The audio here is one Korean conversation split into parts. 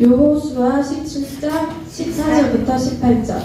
여호수아 17장 14절부터 18절.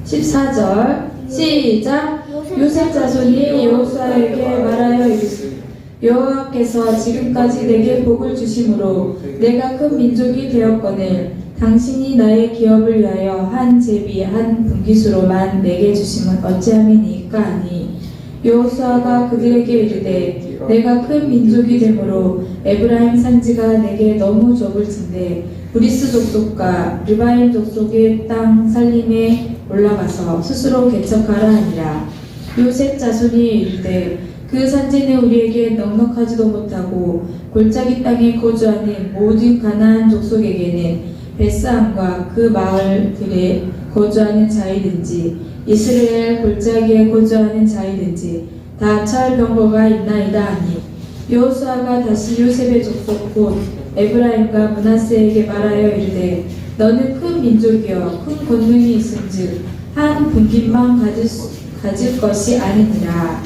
14절 시작. 요셉 자손이 여호수아에게 말하여 이르시되 여호와께서 지금까지 내게 복을 주심으로 내가 큰 민족이 되었거늘 당신이 나의 기업을 위하여 한 제비 한 분깃으로만 내게 주심은 어찌함이니까 하니 여호수아가 그들에게 이르되 내가 큰 민족이 되므로 에브라임 산지가 내게 너무 적을진대 브리스 족속과 르바임 족속의 땅 살림에 올라가서 스스로 개척하라 하니라. 요셉 자손이 이르되 그 산지는 우리에게 넉넉하지도 못하고 골짜기 땅에 거주하는 모든 가나안 족속에게는 벳사함과 그 마을들에 거주하는 자이든지 이스라엘 골짜기에 거주하는 자이든지 다 철병거가 있나이다 하니 여호수아가 다시 요셉의 족속 곧 에브라임과 므낫세에게 말하여 이르되 너는 큰 민족이여 큰 권능이 있은즉 한 분깃만 가질 것이 아니니라.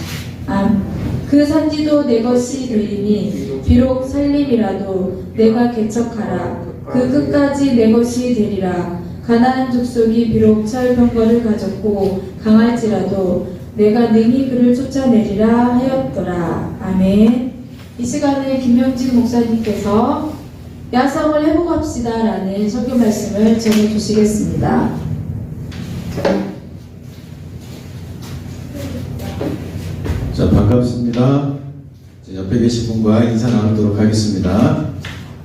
그 산지도 내 것이 되리니 비록 살림이라도 내가 개척하라. 그 끝까지 내 것이 되리라. 가나안 족속이 비록 철병거를 가졌고 강할지라도 내가 능히 그를 쫓아내리라 하였더라. 아멘. 이 시간에 김명진 목사님께서 야성을 회복합시다 라는 설교 말씀을 전해주시겠습니다. 자, 반갑습니다. 옆에 계신 분과 인사 나누도록 하겠습니다.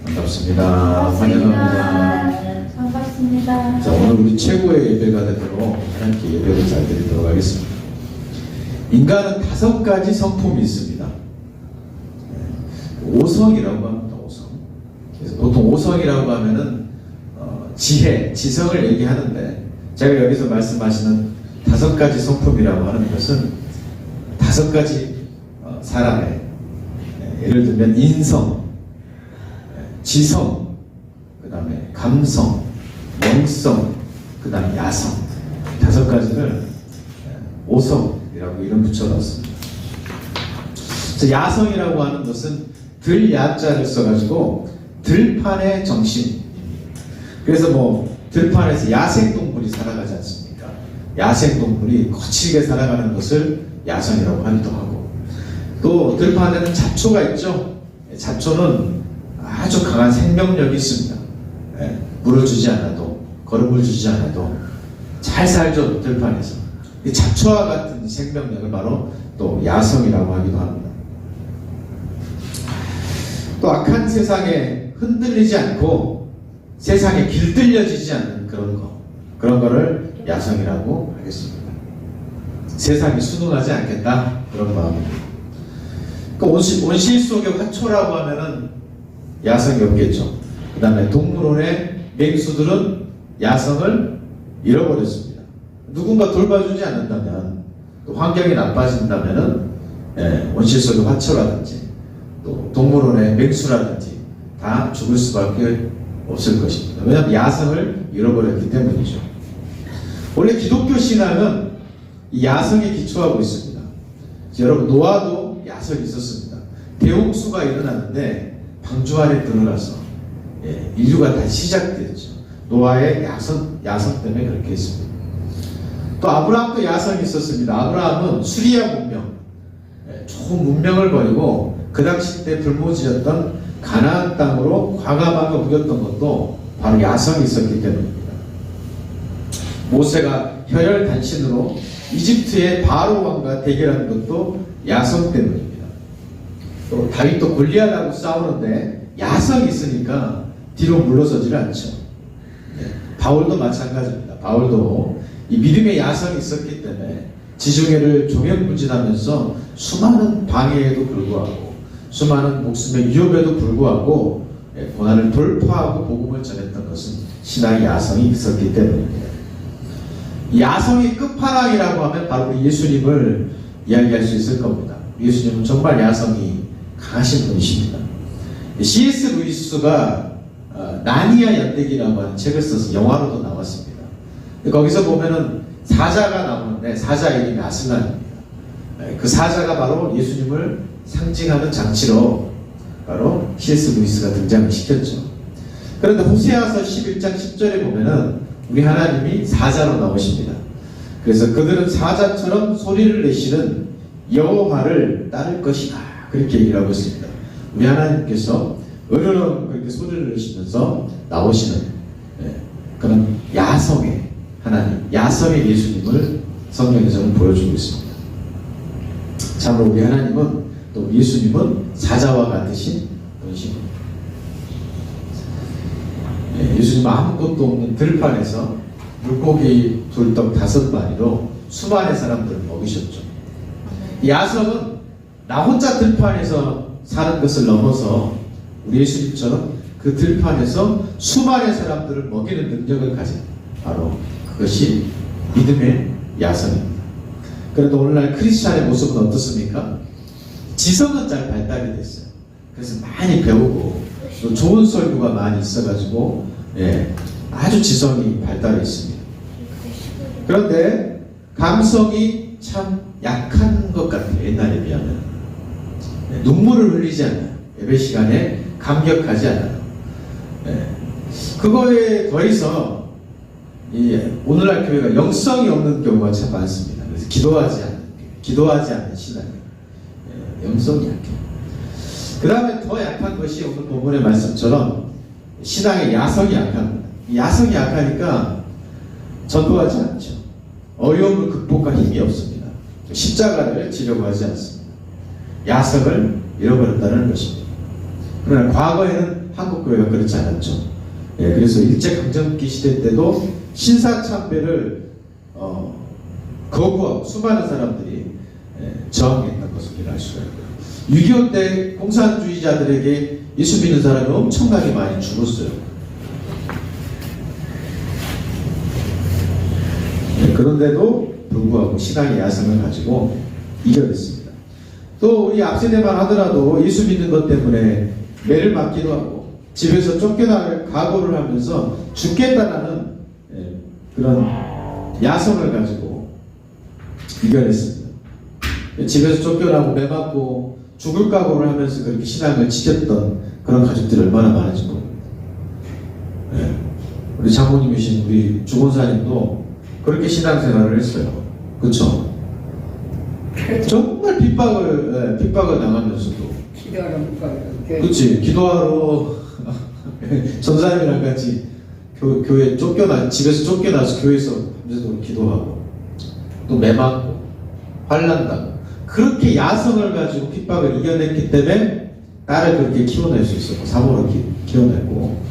반갑습니다. 환영합니다. 반갑습니다. 자, 오늘 우리 최고의 예배가 되도록 하나님께 예배를 잘 드리도록 하겠습니다. 인간은 5가지 성품이 있습니다. 5성이라고 합니다. 5성. 그래서 보통 5성이라고 하면은 지혜, 지성을 얘기하는데 제가 여기서 말씀하시는 5가지 성품이라고 하는 것은 5가지 사람의 예를 들면 인성, 지성, 그 다음에 감성, 영성, 그 다음에 야성 5가지를 5성이라고 이름 붙여놨습니다. 야성이라고 하는 것은 들 야자를 써가지고 들판의 정신입니다. 그래서 들판에서 야생동물이 살아가지 않습니까? 야생동물이 거칠게 살아가는 것을 야성이라고 하기도 하고, 또 들판에는 잡초가 있죠. 잡초는 아주 강한 생명력이 있습니다. 물을 주지 않아도, 거름을 주지 않아도 잘 살죠. 들판에서. 이 잡초와 같은 생명력을 바로 또 야성이라고 하기도 합니다. 또 악한 세상에 흔들리지 않고 세상에 길들여지지 않는 그런 거를 야성이라고 하겠습니다. 세상이 순응하지 않겠다, 그런 마음입니다. 온실 속의 화초라고 하면은 야성이 없겠죠. 그 다음에 동물원의 맹수들은 야성을 잃어버렸습니다. 누군가 돌봐주지 않는다면, 또 환경이 나빠진다면은 온실 속의 화초라든지 또 동물원의 맹수라든지 다 죽을 수밖에 없을 것입니다. 왜냐하면 야성을 잃어버렸기 때문이죠. 원래 기독교 신앙은 이 야성에 기초하고 있습니다. 여러분, 노아도 야성이 있었습니다. 대홍수가 일어났는데 방주 안에 들어가서 인류가 다시 시작되었죠. 노아의 야성 때문에 그렇게 했습니다. 또 아브라함도 야성이 있었습니다. 아브라함은 수리아 문명, 좋은 문명을 버리고 그 당시 때 불모지였던 가나안 땅으로 과감하게 옮겼던 것도 바로 야성이 있었기 때문입니다. 모세가 혈혈단신으로 이집트의 바로 왕과 대결하는 것도 야성 때문입니다. 또 다윗도 골리앗하고 싸우는데 야성이 있으니까 뒤로 물러서지를 않죠. 바울도 마찬가지입니다. 바울도 이 믿음의 야성이 있었기 때문에 지중해를 종횡무진하면서 수많은 방해에도 불구하고 수많은 목숨의 위협에도 불구하고 고난을 돌파하고 복음을 전했던 것은 신앙의 야성이 있었기 때문입니다. 야성의 끝판왕이라고 하면 바로 예수님을 이야기할 수 있을 겁니다. 예수님은 정말 야성이 강하신 분이십니다. C.S. 루이스가 나니아 연대기라고 하는 책을 써서 영화로도 나왔습니다. 거기서 보면은 사자가 나오는데 사자 이름이 아슬란입니다. 그 사자가 바로 예수님을 상징하는 장치로 바로 C.S. 루이스가 등장을 시켰죠. 그런데 호세아서 11장 10절에 보면은 우리 하나님이 사자로 나오십니다. 그래서 그들은 사자처럼 소리를 내시는 여호와를 따를 것이다. 그렇게 얘기를 하고 있습니다. 우리 하나님께서 으르렁 그렇게 소리를 내시면서 나오시는 그런 야성의 하나님, 야성의 예수님을 성경에서는 보여주고 있습니다. 참으로 우리 하나님은 또 예수님은 사자와 같으신 분이십니다. 예수님 아무것도 없는 들판에서 물고기 둘떡 5마리로 수많은 사람들을 먹이셨죠. 야성은 나 혼자 들판에서 사는 것을 넘어서 우리 예수님처럼 그 들판에서 수많은 사람들을 먹이는 능력을 가진 바로 그것이 믿음의 야성입니다. 그런데 오늘날 크리스찬의 모습은 어떻습니까? 지성은 잘 발달이 됐어요. 그래서 많이 배우고 또 좋은 설교가 많이 있어가지고 아주 지성이 발달해 있습니다. 그런데 감성이 참 약한 것 같아요. 옛날에 비하면 눈물을 흘리지 않아요. 예배 시간에 감격하지 않아요. 그거에 더해서 오늘날 교회가 영성이 없는 경우가 참 많습니다. 그래서 기도하지 않는 신앙이에요. 영성이 약해요. 그 다음에 더 약한 것이 오늘 본문의 말씀처럼 신앙의 야성이 약합니다. 야성이 약하니까 전도하지 않죠. 어려움을 극복할 힘이 없습니다. 십자가를 지려고 하지 않습니다. 야성을 잃어버렸다는 것입니다. 그러나 과거에는 한국교회가 그렇지 않았죠. 그래서 일제강점기 시대 때도 신사참배를 거부하고 수많은 사람들이 저항했던 것을 우리가 알 수가 있고요. 6.25 때 공산주의자들에게 예수 믿는 사람이 엄청나게 많이 죽었어요. 그런데도 불구하고 신앙의 야성을 가지고 이겨냈습니다. 또 우리 앞세대만 하더라도 예수 믿는 것 때문에 매를 맞기도 하고 집에서 쫓겨날 각오를 하면서 죽겠다라는 그런 야성을 가지고 이겨냈습니다. 집에서 쫓겨나고 매 맞고 죽을 각오를 하면서 그렇게 신앙을 지켰던 그런 가족들이 얼마나 많은지 모릅니다. 우리 장모님이신 우리 주권사님도 그렇게 신앙생활을 했어요. 그렇죠? 정말 핍박을 나가면서도 기도하러 못 가요. 그렇지. 기도하러 전사님이랑 같이 교회 집에서 쫓겨나서 교회에서 밤새도록 기도하고 또 매맞고 환난당하고 그렇게 야성을 가지고 핍박을 이겨냈기 때문에 딸을 그렇게 키워낼 수 있었고 사모를 키워냈고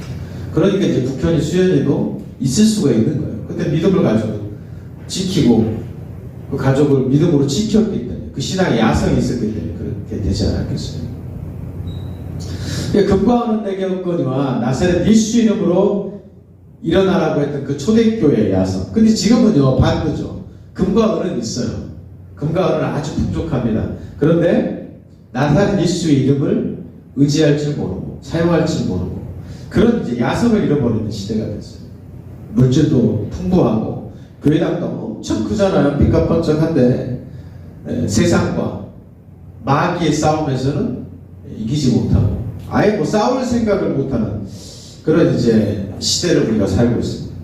그러니까 이제 북현이 수연이도 있을 수가 있는 거예요. 그때 믿음을 가지고 지키고 그 가족을 믿음으로 지켰기 때문에 그 신앙에 야성이 있었기 때문에 그렇게 되지 않았겠어요. 금과 은은 내게 없거니와 나사렛 예수 이름으로 일어나라고 했던 그 초대교회의 야성. 근데 지금은요 반대죠. 금과 은은 있어요. 금과 은은 아주 풍족합니다. 그런데 나사렛 예수의 이름을 의지할 줄 모르고 사용할 줄 모르고 그런 이제 야성을 잃어버리는 시대가 됐어요. 물질도 풍부하고 교회당도 엄청 크잖아요. 삐까뻔쩍한데 세상과 마귀의 싸움에서는 이기지 못하고 아예 싸울 생각을 못하는 그런 이제 시대를 우리가 살고 있습니다.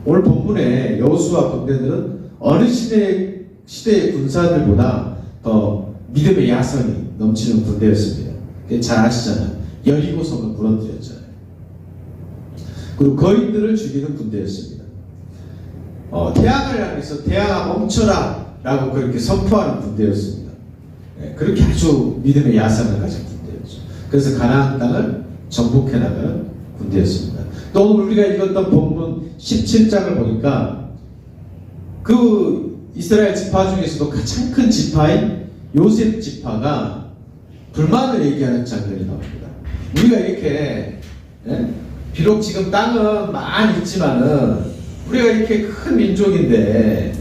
오늘 본문에 여호수아 군대들은 어느 시대의 군사들보다 더 믿음의 야성이 넘치는 군대였습니다. 잘 아시잖아요. 여리고성을 무너뜨렸잖아요. 그리고 거인들을 죽이는 군대였습니다. 태양을 향해서 태양아 멈춰라 라고 그렇게 선포하는 군대였습니다. 그렇게 아주 믿음의 야성을 가진 군대였죠. 그래서 가나안 땅을 정복해 나가는 군대였습니다. 또 오늘 우리가 읽었던 본문 17장을 보니까 그 이스라엘 지파 중에서도 가장 큰 지파인 요셉 지파가 불만을 얘기하는 장면이 나옵니다. 우리가 이렇게 비록 지금 땅은 많이 있지만은 우리가 이렇게 큰 민족인데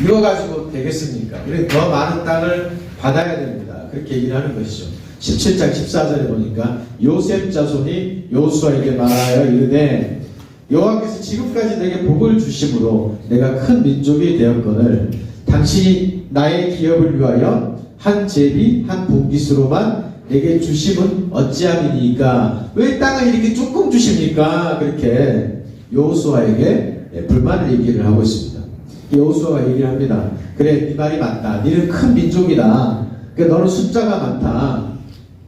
이거 가지고 되겠습니까? 우리 더 많은 땅을 받아야 됩니다. 그렇게 얘기를 하는 것이죠. 17장 14절에 보니까 요셉 자손이 여호수아에게 말하여 이르되 여호와께서 지금까지 내게 복을 주심으로 내가 큰 민족이 되었거늘 당신이 나의 기업을 위하여 한 제비 한 분깃으로만 내게 주심은 어찌함이니까 왜 땅을 이렇게 조금 주십니까? 없습니까? 그렇게 여호수아에게 불만을 얘기를 하고 있습니다. 여호수아가 얘기를 합니다. 그래, 네 말이 맞다. 너는 큰 민족이다. 그러니까 너는 숫자가 많다.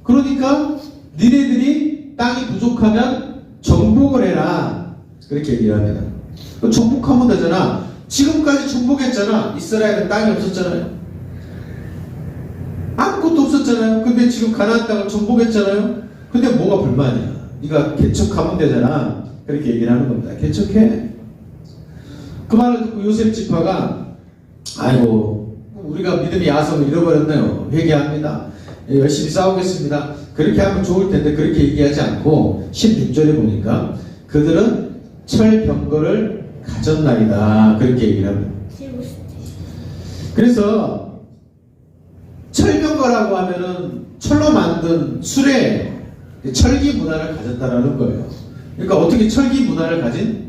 그러니까 니네들이 땅이 부족하면 정복을 해라. 그렇게 얘기를 합니다. 정복하면 되잖아. 지금까지 정복했잖아. 이스라엘은 땅이 없었잖아요. 아무것도 없었잖아요. 근데 지금 가나안 땅을 정복했잖아요. 근데 뭐가 불만이야? 네가 개척하면 되잖아. 그렇게 얘기를 하는 겁니다. 개척해. 그 말을 듣고 요셉 지파가 아이고 우리가 믿음의 야성을 잃어버렸네요. 회개합니다. 열심히 싸우겠습니다. 그렇게 하면 좋을 텐데 그렇게 얘기하지 않고 16절에 보니까 그들은 철병거를 가졌나이다. 그렇게 얘기를 합니다. 그래서 철병거라고 하면은 철로 만든 수레, 철기 문화를 가졌다라는 거예요. 그러니까 어떻게 철기 문화를 가진?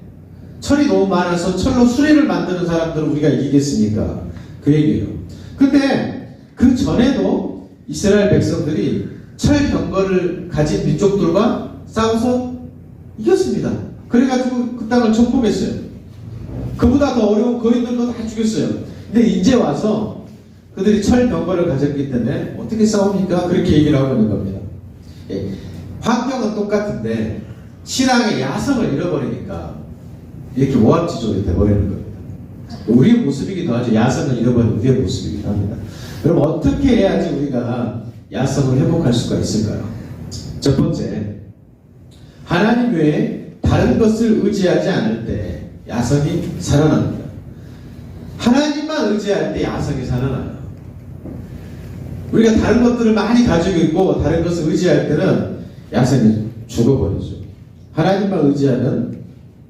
철이 너무 많아서 철로 수레를 만드는 사람들을 우리가 이기겠습니까? 그 얘기예요. 근데 그 전에도 이스라엘 백성들이 철병거를 가진 민족들과 싸워서 이겼습니다. 그래가지고 그 땅을 정복했어요. 그보다 더 어려운 거인들도 다 죽였어요. 근데 이제 와서 그들이 철병거를 가졌기 때문에 어떻게 싸웁니까? 그렇게 얘기를 하고 있는 겁니다. 예. 환경은 똑같은데 신앙의 야성을 잃어버리니까 이렇게 오합지졸이 돼버리는 겁니다. 우리의 모습이기도 하죠. 야성을 잃어버린 우리의 모습이기도 합니다. 그럼 어떻게 해야지 우리가 야성을 회복할 수가 있을까요? 첫 번째, 하나님 외에 다른 것을 의지하지 않을 때 야성이 살아납니다. 하나님만 의지할 때 야성이 살아나요. 우리가 다른 것들을 많이 가지고 있고 다른 것을 의지할 때는 야성이 죽어버리죠. 하나님만 의지하면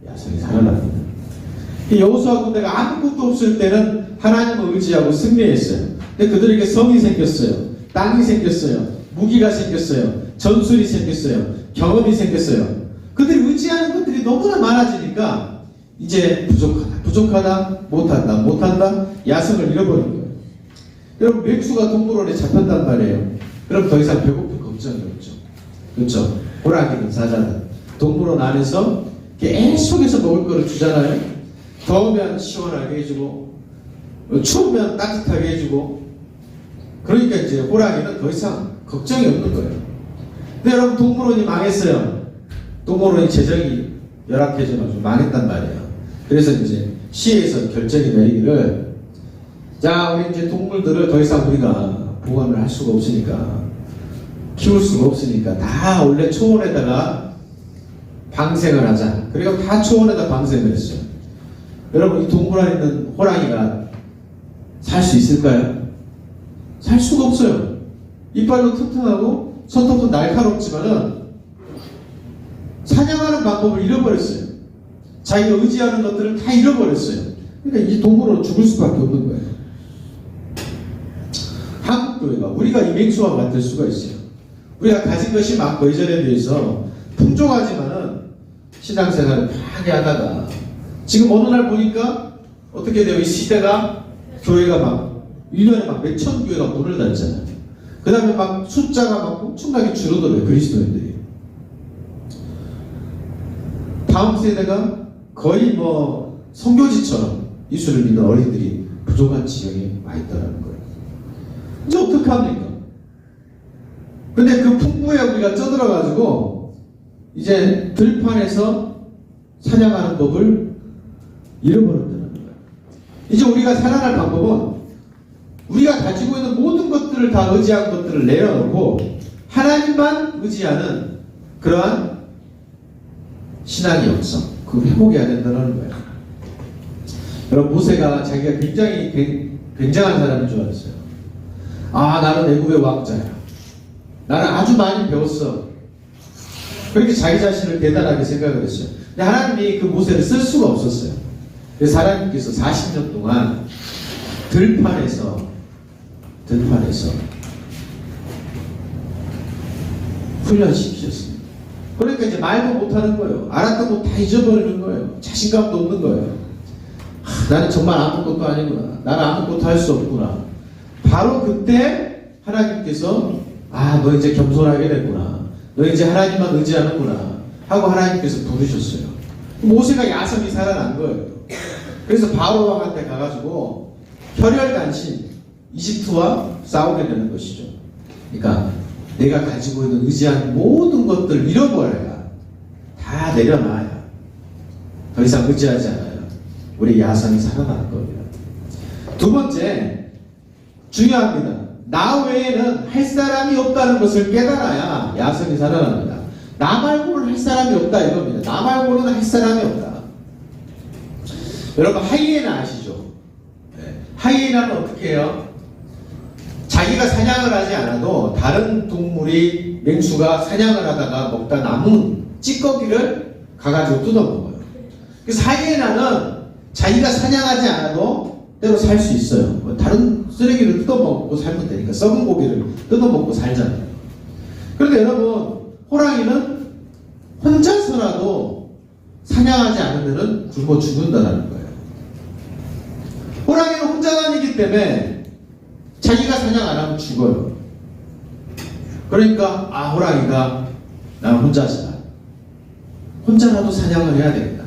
야성이 살아납니다. 여호수아 군대가 아무것도 없을 때는 하나님을 의지하고 승리했어요. 근데 그들에게 성이 생겼어요. 땅이 생겼어요. 무기가 생겼어요. 전술이 생겼어요. 경험이 생겼어요. 그들이 의지하는 것들이 너무나 많아지니까 이제 부족하다, 못한다, 야성을 잃어버린 거예요. 여러분, 맥수가 동물원에 잡혔단 말이에요. 그럼 더 이상 배고플 걱정이 없죠. 그렇죠? 호랑이든 사자든 동물원 안에서 계속해서 먹을 거를 주잖아요. 더우면 시원하게 해주고 추우면 따뜻하게 해주고, 그러니까 이제 호랑이는 더 이상 걱정이 없는 거예요. 근데 여러분, 동물원이 망했어요. 동물원이 재정이 열악해져가지고 망했단 말이에요. 그래서 이제 시에서 결정이 내리기를, 자, 우리 이제 동물들을 더 이상 우리가 보관을 할 수가 없으니까, 키울 수가 없으니까 다 원래 초원에다가 방생을 하자. 그리고 다 초원에다 방생을 했어요. 여러분, 이 동물원에 있는 호랑이가 살 수 있을까요? 살 수가 없어요. 이빨도 튼튼하고 손톱도 날카롭지만은 사냥하는 방법을 잃어버렸어요. 자기가 의지하는 것들을 다 잃어버렸어요. 그러니까 이 동물은 죽을 수밖에 없는 거예요. 한국교회가 우리가 이 맹수와 같을 수가 있어요. 우리가 가진 것이 많고 이전에 비해서 풍족하지만은 신앙생활을 편하게 하다가 지금 어느 날 보니까 어떻게 돼요? 이 시대가 교회가 막 1년에 막 몇천 교회가 문을 닫잖아요. 그 다음에 막 숫자가 막 엄청나게 줄어들어요. 그리스도인들이. 다음 세대가 거의 뭐 선교지처럼 예수를 믿는 어린이들이 부족한 지역이 많이 있다는 거예요. 이제 어떡합니까? 근데 그 풍부에 우리가 쩌들어가지고 이제 들판에서 사냥하는 법을 잃어버렸다는 거예요. 이제 우리가 살아갈 방법은 우리가 가지고 있는 모든 것들을 다 의지한 것들을 내려놓고 하나님만 의지하는 그러한 신앙의 역성, 그걸 회복해야 된다는 거예요. 여러분, 모세가 자기가 굉장히 굉장한 사람인 줄 알았어요. 아, 나는 애굽의 왕자야. 나는 아주 많이 배웠어. 그렇게 자기 자신을 대단하게 생각을 했어요. 근데 하나님이 그 모세를 쓸 수가 없었어요. 그래서 하나님께서 40년 동안 들판에서 훈련시키셨습니다. 그러니까 이제 말도 못하는 거예요. 알았던 거 다 잊어버리는 거예요. 자신감도 없는 거예요. 나는 정말 아무것도 아니구나. 나는 아무것도 할 수 없구나. 바로 그때 하나님께서 너 이제 겸손하게 됐구나. 너 이제 하나님만 의지하는구나. 하고 하나님께서 부르셨어요. 모세가 야성이 살아난 거예요. 그래서 바로왕한테 가가지고 혈혈단신 이집트와 싸우게 되는 것이죠. 그러니까 내가 가지고 있는 의지한 모든 것들을 잃어버려야, 다 내려놔야 더 이상 의지하지 않아요. 우리 야성이 살아나는 겁니다. 두 번째, 중요합니다. 나 외에는 할 사람이 없다는 것을 깨달아야 야성이 살아납니다. 나 말고는 할 사람이 없다 이겁니다. 나 말고는 할 사람이 없다. 여러분 하이에나 아시죠? 네. 하이에나는 어떻게 해요? 자기가 사냥을 하지 않아도 다른 동물이, 맹수가 사냥을 하다가 먹다 남은 찌꺼기를 가가지고 뜯어먹어요. 그래서 하이에나는 자기가 사냥하지 않아도 때로 살 수 있어요. 뭐 다른 쓰레기를 뜯어먹고 살면 되니까, 썩은 고기를 뜯어먹고 살잖아요. 그런데 여러분, 호랑이는 혼자서라도 사냥하지 않으면 굶어 죽는다는 거예요. 호랑이는 혼자 다니기 때문에 자기가 사냥 안 하면 죽어요. 그러니까 호랑이가 난 혼자시다. 혼자라도 사냥을 해야 되겠다.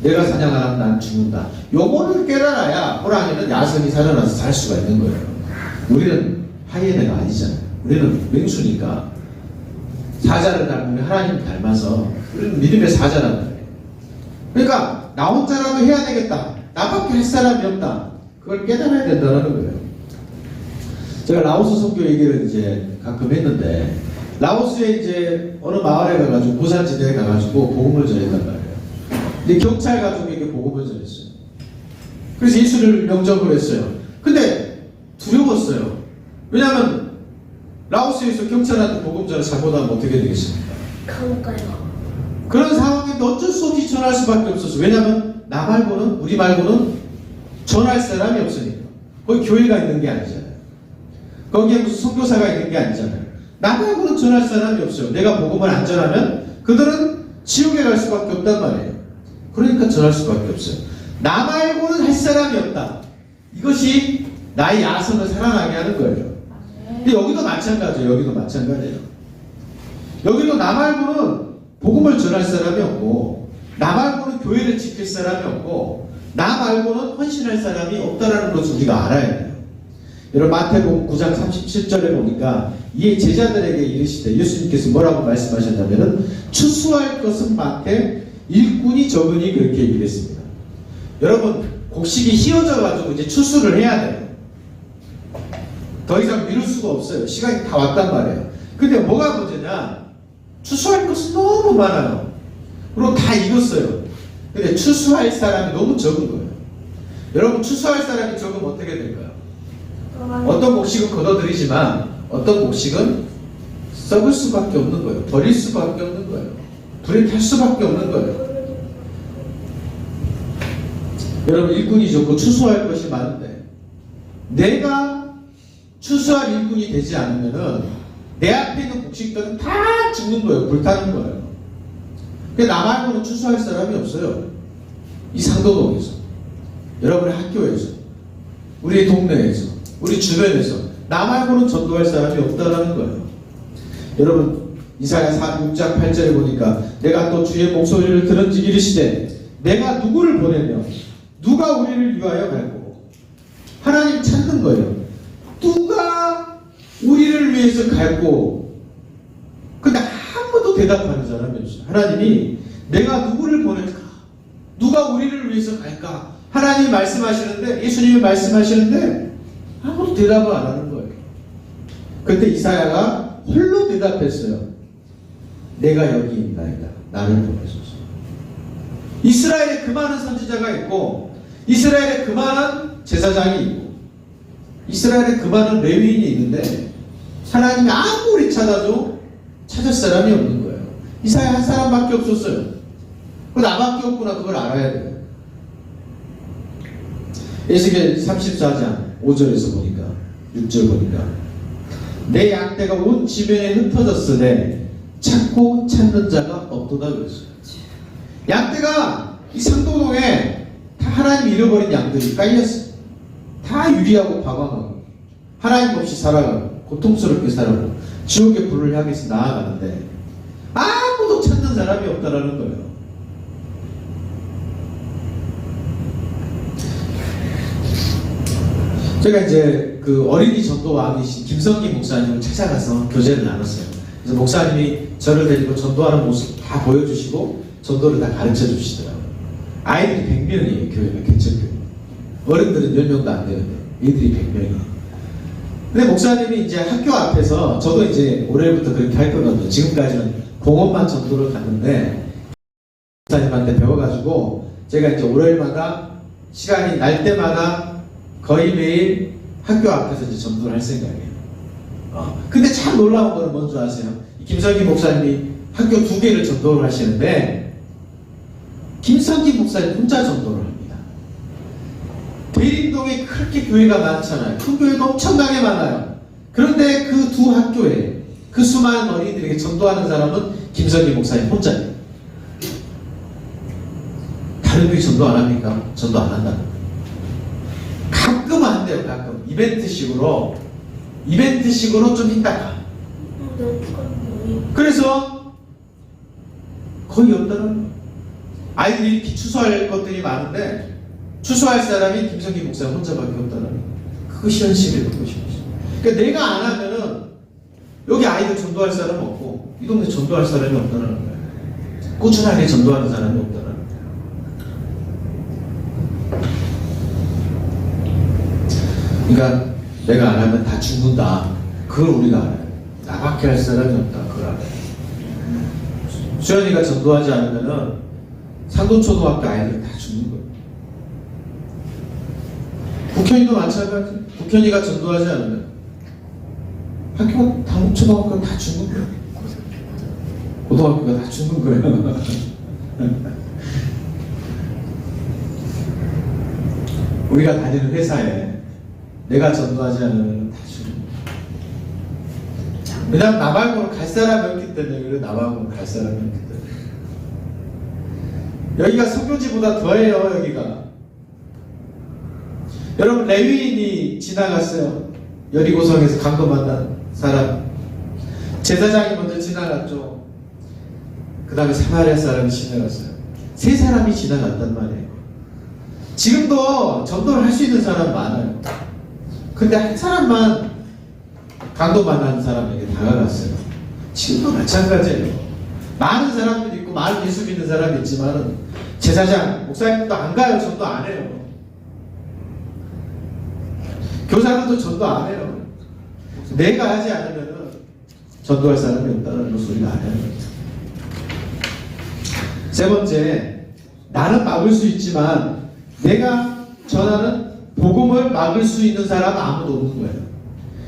내가 사냥 안 하면 난 죽는다. 요거를 깨달아야 호랑이는 야성이 살아나서 살 수가 있는 거예요. 우리는 하이에나가 아니잖아요. 우리는 맹수니까 사자를 닮으면 하나님을 닮아서 우리는 믿음의 사자란 말이에요. 그러니까 나 혼자라도 해야 되겠다. 나밖에 할 사람이 없다. 그걸 깨달아야 된다는 거예요. 제가 라오스 선교 얘기를 이제 가끔 했는데, 라오스에 이제 어느 마을에 가가지고, 부산지대에 가가지고 복음을 전했단 말이에요. 근데 경찰 가족에게 복음을 전했어요. 그래서 예수를 영접을 했어요. 근데 두려웠어요. 왜냐하면 라오스에서 경찰한테 복음 전을 잘못하면 어떻게 되겠습니까? 감옥 가요. 그런 상황인데 어쩔 수 없이 전할 수밖에 없었어요. 왜냐하면 나 말고는, 우리 말고는 전할 사람이 없으니까. 거기 교회가 있는 게 아니잖아요. 거기에 무슨 선교사가 있는 게 아니잖아요. 나 말고는 전할 사람이 없어요. 내가 복음을 안 전하면 그들은 지옥에 갈 수밖에 없단 말이에요. 그러니까 전할 수밖에 없어요. 나 말고는 할 사람이 없다. 이것이 나의 야성을 살아나게 하는 거예요. 근데 여기도 마찬가지예요. 여기도 마찬가지예요. 여기도 나 말고는 복음을 전할 사람이 없고, 나 말고는 교회를 지킬 사람이 없고, 나 말고는 헌신할 사람이 없다는 것을 우리가 알아야 돼요. 여러분 마태복음 9장 37절에 보니까 이에 제자들에게 이르시되, 예수님께서 뭐라고 말씀하셨냐면은 추수할 것은 많되 일꾼이 적으니 그렇게 얘기를 했습니다. 여러분 곡식이 휘어져 가지고 이제 추수를 해야 돼요. 더 이상 미룰 수가 없어요. 시간이 다 왔단 말이에요. 근데 뭐가 문제냐? 추수할 것은 너무 많아요. 그리고 다 익었어요. 근데 추수할 사람이 너무 적은 거예요. 여러분 추수할 사람이 적으면 어떻게 될까요? 어떤 곡식은 걷어들이지만 어떤 곡식은 썩을 수밖에 없는 거예요. 버릴 수밖에 없는 거예요. 불에 탈 수밖에 없는 거예요. 여러분 일꾼이 좋고 추수할 것이 많은데 내가 추수할 일꾼이 되지 않으면은 내 앞에 있는 곡식들은 다 죽는 거예요. 불타는 거예요. 나 말고는 추수할 사람이 없어요. 이 상도동에서, 여러분의 학교에서, 우리 동네에서, 우리 주변에서 나 말고는 전도할 사람이 없다라는 거예요. 여러분 이사야 6장 8절에 보니까 내가 또 주의 목소리를 들은지 이르시되 내가 누구를 보내며 누가 우리를 위하여 갈고. 하나님 찾는 거예요. 누가 우리를 위해서 갈고. 근데 아무도 대답하는 사람이 없어요. 하나님이 내가 누구를 보낼까? 누가 우리를 위해서 갈까? 하나님이 말씀하시는데, 예수님이 말씀하시는데 아무도 대답을 안 하는 거예요. 그때 이사야가 홀로 대답했어요. 내가 여기 있나이다. 나를 보내소서. 이스라엘에 그 많은 선지자가 있고, 이스라엘에 그 많은 제사장이 있고, 이스라엘에 그 많은 레위인이 있는데 하나님이 아무리 찾아도 찾을 사람이 없는 거예요. 이사야 한 사람밖에 없었어요. 그 나밖에 없구나. 그걸 알아야 돼요. 에스겔 34장 5절에서 보니까, 6절 보니까 내 양떼가 온 지면에 흩어졌으되 찾고 찾는 자가 없도다 그랬어요. 양떼가 이 상도동에 다 하나님 잃어버린 양들이 깔렸어요. 다 유리하고 방황하고 하나님 없이 살아가고 고통스럽게 살아가고 지옥의 불을 향해서 나아가는데 아무도 찾는 사람이 없다라는 거예요. 제가 이제 그 어린이 전도왕이신 김성기 목사님을 찾아가서 교제를 나눴어요. 그래서 목사님이 저를 데리고 전도하는 모습 다 보여주시고 전도를 다 가르쳐 주시더라고요. 아이들이 100명이에요, 교회가, 개척교회. 어른들은 10명도 안 되는데, 애들이 100명이에요. 근데 목사님이 이제 학교 앞에서, 저도 이제 올해부터 그렇게 할 거거든요. 지금까지는 공원만 전도를 갔는데, 목사님한테 배워가지고, 제가 이제 월요일마다 시간이 날 때마다 거의 매일 학교 앞에서 이제 전도를 할 생각이에요. 근데 참 놀라운 거는 뭔지 아세요? 김성기 목사님이 학교 2개를 전도를 하시는데, 김성기 목사님 혼자 전도를 합니다. 대림동에 그렇게 교회가 많잖아요. 큰 교회가 엄청나게 많아요. 그런데 그 두 학교에 그 수많은 어린이들에게 전도하는 사람은 김성기 목사님 혼자예요. 다른 교회 전도 안 합니까? 전도 안 한다는 거예요. 가끔 한대요. 가끔 이벤트식으로 좀 있다가. 그래서 거의 없다는 거예요. 아이들이 이렇게 추수할 것들이 많은데 추수할 사람이 김성기 목사 혼자밖에 없다는 거예요. 그것이 현실이에요. 그것이. 그러니까 내가 안 하면은 여기 아이들 전도할 사람은 없고 이 동네 전도할 사람이 없다는 거예요. 꾸준하게 전도하는 사람이 없다는 거예요. 그러니까 내가 안 하면 다 죽는다. 그걸 우리가 알아요. 나밖에 할 사람이 없다. 그걸 알아요. 수연이가 전도하지 않으면은 상도초등학교 아이들 다 죽는 거예요. 국현이도 마찬가지. 국현이가 전도하지 않으면 학교가 당초등학교가 다 죽는 거예요. 고등학교가 다 죽는 거예요. 우리가 다니는 회사에 내가 전도하지 않으면 다 죽는 거예요. 왜냐면 나 말고는 갈 사람이 없기 때문에. 그래, 나 말고는 갈 사람이 없기 때문에. 여기가 선교지보다 더해요. 여기가. 여러분, 레위인이 지나갔어요. 여리고성에서 강도 만난 사람. 제사장이 먼저 지나갔죠. 그 다음에 사마리아 사람이 지나갔어요. 3사람이 지나갔단 말이에요. 지금도 전도를 할 수 있는 사람 많아요. 근데 한 사람만 강도 만난 사람에게 다가갔어요. 지금도 마찬가지예요. 많은 사람들이 있고 많은 예수 믿는 사람이 있지만은 제사장, 목사님도 안 가요. 전도 안 해요. 교사들도 전도 안 해요. 내가 하지 않으면은 전도할 사람이 없다는 걸 우리가 알아야 합니다. 세 번째, 나는 막을 수 있지만 내가 전하는 복음을 막을 수 있는 사람은 아무도 없는 거예요.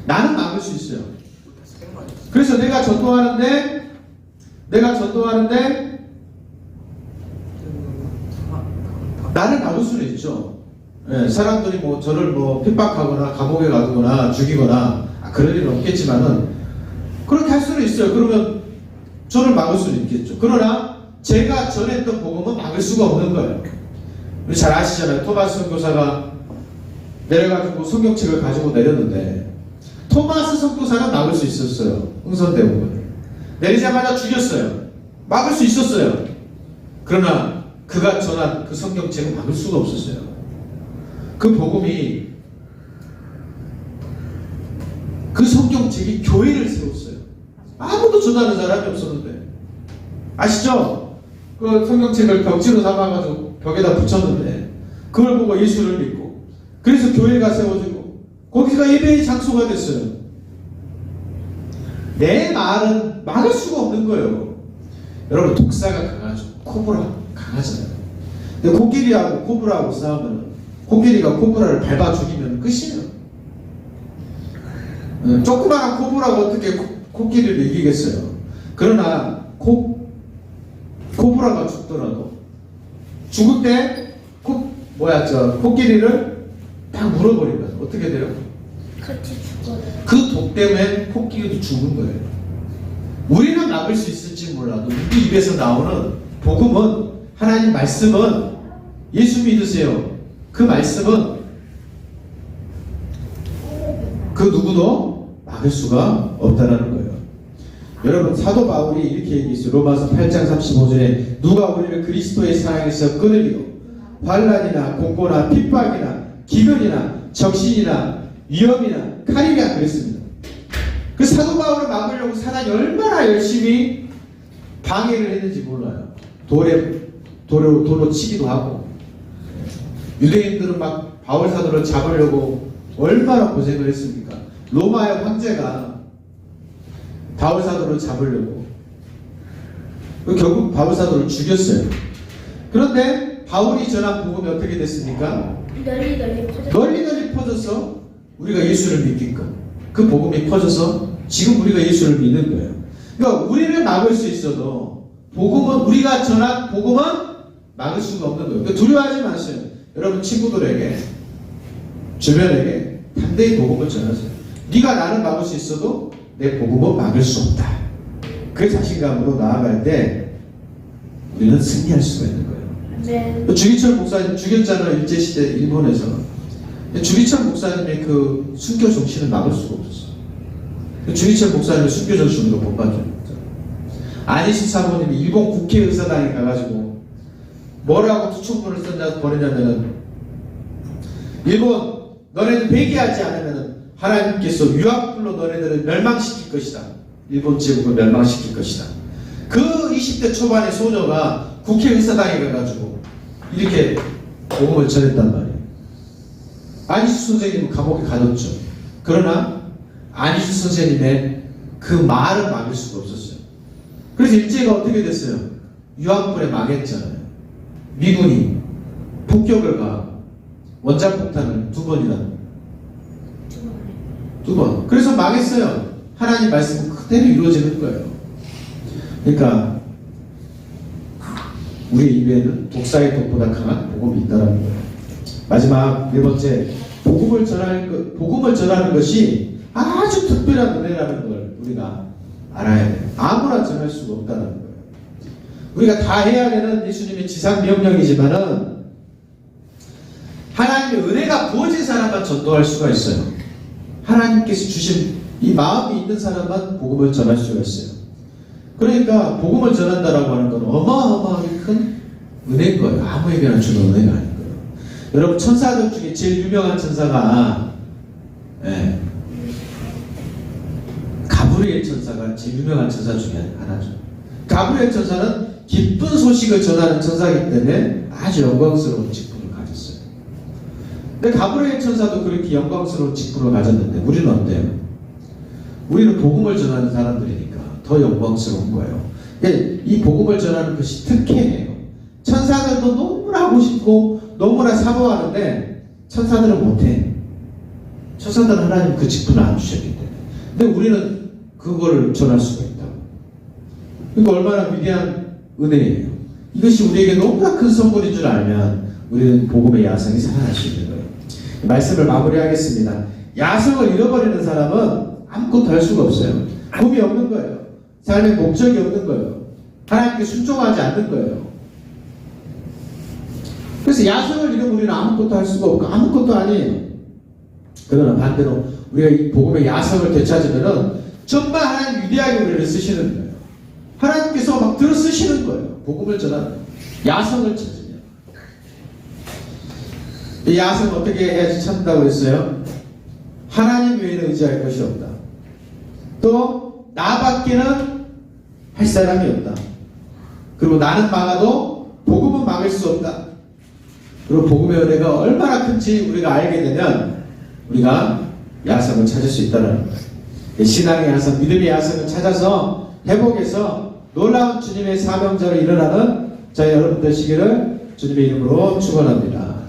나는 막을 수 있어요. 그래서 내가 전도하는데 나를 막을 수는 있죠. 네, 사람들이 뭐 저를 뭐 핍박하거나 감옥에 가두거나 죽이거나 그럴 일은 없겠지만은 그렇게 할 수는 있어요. 그러면 저를 막을 수는 있겠죠. 그러나 제가 전했던 복음은 막을 수가 없는 거예요. 우리 잘 아시잖아요. 토마스 선교사가 내려가지고 성경책을 가지고 내렸는데 토마스 선교사는 막을 수 있었어요. 흥선대원을 내리자마자 죽였어요. 막을 수 있었어요. 그러나 그가 전한 그 성경책은 막을 수가 없었어요. 그 복음이, 그 성경책이 교회를 세웠어요. 아무도 전하는 사람이 없었는데. 아시죠? 그 성경책을 벽지로 삼아가지고 벽에다 붙였는데 그걸 보고 예수를 믿고 그래서 교회가 세워지고 거기가 예배의 장소가 됐어요. 내 말은 막을 수가 없는 거예요. 여러분, 독사가 강하죠. 코브라 강하잖아요. 근데 코끼리하고 코브라하고 싸우면 코끼리가 코브라를 밟아 죽이면 끝이에요. 조그마한 코브라가 어떻게 코끼리를 이기겠어요. 그러나 코브라가 죽더라도 죽을 때 코끼리를 딱 물어버리면 어떻게 돼요? 같이 죽어요. 그 독 때문에 코끼리도 죽은 거예요. 우리는 막을 수 있을지 몰라도 우리 입에서 나오는 복음은, 하나님 말씀은, 예수 믿으세요. 그 말씀은 그 누구도 막을 수가 없다라는 거예요. 여러분 사도 바울이 이렇게 얘기했어요. 로마서 8장 35절에 누가 우리를 그리스도의 사랑에서 끊으리요 환난이나 공고나 핍박이나 기근이나 적신이나 위험이나 칼이라 그랬습니다. 그 사도 바울을 막으려고 사단이 얼마나 열심히 방해를 했는지 몰라요. 도로 치기도 하고 유대인들은 막 바울 사도를 잡으려고 얼마나 고생을 했습니까? 로마의 황제가 바울 사도를 잡으려고 결국 바울 사도를 죽였어요. 그런데 바울이 전한 복음이 어떻게 됐습니까? 널리 퍼져서 우리가 예수를 믿게끔 그 복음이 퍼져서 지금 우리가 예수를 믿는 거예요. 그러니까 우리를 막을 수 있어도 복음은 우리가 전한 복음은 막을 수가 없는 거예요. 그러니까 두려워하지 마세요. 여러분 친구들에게 주변에게 담대히 복음을 전하세요. 네가 나를 막을 수 있어도 내 복음은 막을 수 없다. 그 자신감으로 나아갈 때 우리는 승리할 수가 있는 거예요. 네. 주기철 목사님 죽였잖아요. 일제시대 일본에서. 주기철 목사님의 그 순교 정신을 막을 수가 없었어요. 주기철 목사님을 순교 정신으로 본받습니다. 안희수 사모님이 일본 국회의사당에 가가지고 뭐라고 투척문을 보내냐면은 일본 너네들 회개하지 않으면 하나님께서 유학불로 너네들을 멸망시킬 것이다. 일본 제국을 멸망시킬 것이다. 그 20대 초반의 소녀가 국회의사당에 가가지고 이렇게 복음을 전했단 말이에요. 안희수 선생님은 감옥에 가뒀죠. 그러나 안희수 선생님의 그 말을 막을 수가 없었어요. 그래서 일제가 어떻게 됐어요? 유학불에 망했잖아요. 미군이 폭격을 가하고 원자폭탄을 2번이나 두 번. 그래서 망했어요. 하나님 말씀은 그대로 이루어지는 거예요. 그러니까 우리 입에는 독사의 독보다 강한 복음이 있다는 거예요. 마지막 네 번째, 복음을 전하는 것이 아주 특별한 은혜라는 걸 우리가 알아야 돼요. 아무나 전할 수가 없다는 거예요. 우리가 다 해야 되는 예수님의 지상 명령이지만은 하나님의 은혜가 부어진 사람만 전도할 수가 있어요. 하나님께서 주신 이 마음이 있는 사람만 복음을 전할 수가 있어요. 그러니까 복음을 전한다라고 하는 건 어마어마하게 큰 은혜인 거예요. 아무에게나 주는 은혜가 아닌 거예요. 여러분 천사들 중에 제일 유명한 천사가 가브리엘 천사가 제일 유명한 천사 중에 하나죠. 가브리엘 천사는 기쁜 소식을 전하는 천사이기 때문에 아주 영광스러운 직분을 가졌어요. 근데 가브리엘 천사도 그렇게 영광스러운 직분을 가졌는데 우리는 어때요? 우리는 복음을 전하는 사람들이니까 더 영광스러운 거예요. 이 복음을 전하는 것이 특혜예요. 천사들도 너무나 하고 싶고 너무나 사모하는데 천사들은 못해. 천사들은 하나님 그 직분을 안 주셨기 때문에. 근데 우리는 그걸 전할 수가 있다고. 그러니까 얼마나 위대한 은혜예요. 이것이 우리에게 너무나 큰 선물인 줄 알면 우리는 복음의 야성이 살아날 수 있는 거예요. 말씀을 마무리하겠습니다. 야성을 잃어버리는 사람은 아무것도 할 수가 없어요. 꿈이 없는 거예요. 삶의 목적이 없는 거예요. 하나님께 순종하지 않는 거예요. 그래서 야성을 잃으면 우리는 아무것도 할 수가 없고 아무것도 아니에요. 그러나 반대로 우리가 이 복음의 야성을 되찾으면은 정말 하나님 위대하게 우리를 쓰시는 거예요. 하나님께서 막 들어 쓰시는 거예요. 복음을 전하는 야성을 찾으면. 이 야성을 어떻게 해야지 찾는다고 했어요? 하나님 외에는 의지할 것이 없다. 또 나밖에는 할 사람이 없다. 그리고 나는 막아도 복음은 막을 수 없다. 그리고 복음의 은혜가 얼마나 큰지 우리가 알게 되면 우리가 야성을 찾을 수 있다는 거예요. 신앙의 야성, 믿음의 야성을 찾아서 회복해서 놀라운 주님의 사명자로 일어나는 저희 여러분 되시기를 주님의 이름으로 축원합니다.